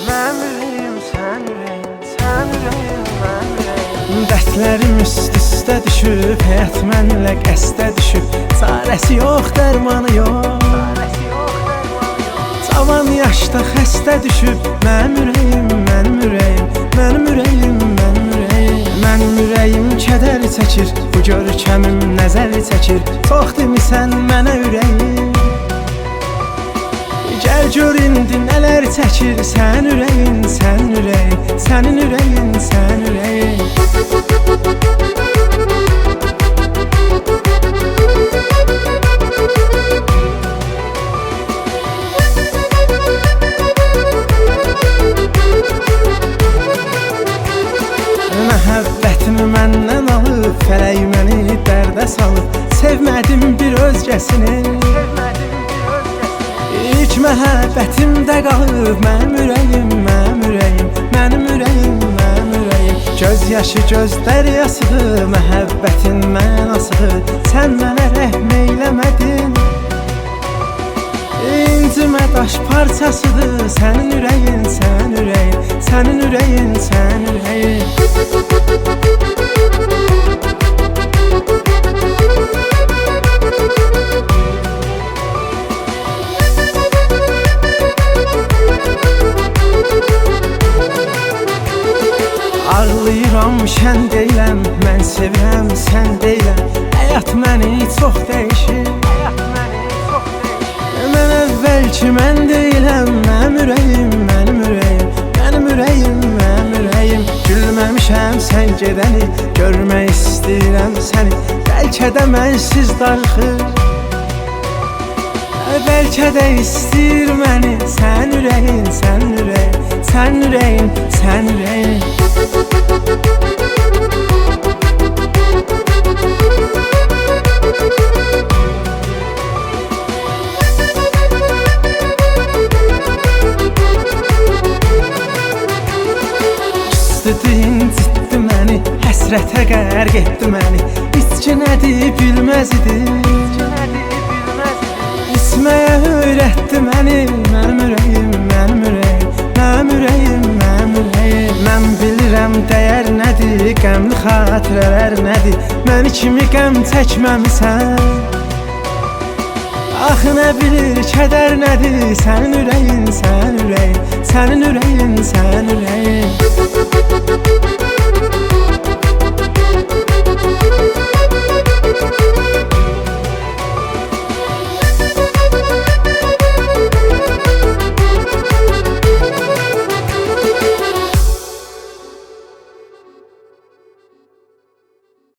Mənim ürəyim sən ürəyim, sən ürəyim, mənim ürəyim. Dərdlərim üst-üstə düşüb, həyat mənlə qəstə düşüb. Çarəsi yox, dərmanı yox. Cavan yaşda xəstə düşüb. Mənim ürəyim, mənim ürəyim, mənim ürəyim, mənim ürəyim. Mənim ürəyim kədər çəkir, bu görkəmim nəzər çəkir. Çox demisən mənə ürəyim. Gəl gör indi nələr çəkir. Sən ürəyin, sən ürəyin, sənin ürəyin, sən ürəyin. Məhəbbətimi məndən alıb, fələk məni dərdə salıb. Sevmədim bir özgəsini, İlk məhəbbətimdə qalıb. Mənim ürəyim, mənim ürəyim, mənim ürəyim, mənim ürəyim. Göz yaşı göz dəryasıdır, məhəbbətin mənasıdır. Sən mənə rəhm eyləmədin, İncimə daş parçasıdır. Sənin ürəyin, sən ürəyin, sənin ürəyin, sən ürəyin. Ağlayıram, şən deyiləm, mən sevirəm, sən deyiləm. Həyat məni çox dəyişir, mən əvvəlki mən deyiləm. Mənim ürəyim, mənim ürəyim, mənim ürəyim, mənim ürəyim. Gülməmişəm sən gedəni, görmək istəyirəm səni. Bəlkə də mənsiz darıxır, bəlkə də istəyir məni. Sən ürəyin, sən ürəyin, sən ürəyin, sən ürəyin. Üstüdün ciddi məni, həsrətə qərq etdi məni. İçki nədir bilməz idi, İçməyə öyrətdi məni. Mənim ürəyim, mənim ürəyim, mənim ürəyim, mənim ürəyim. Mən bilirəm dəyər nədir, qəmli xatirələr nədir. Məni kimi qəm çəkməmisən, axı nə bilir kədər nədir. Sənin ürəyin, sən ürəyin, sənin ürəyin, sən ürəyin.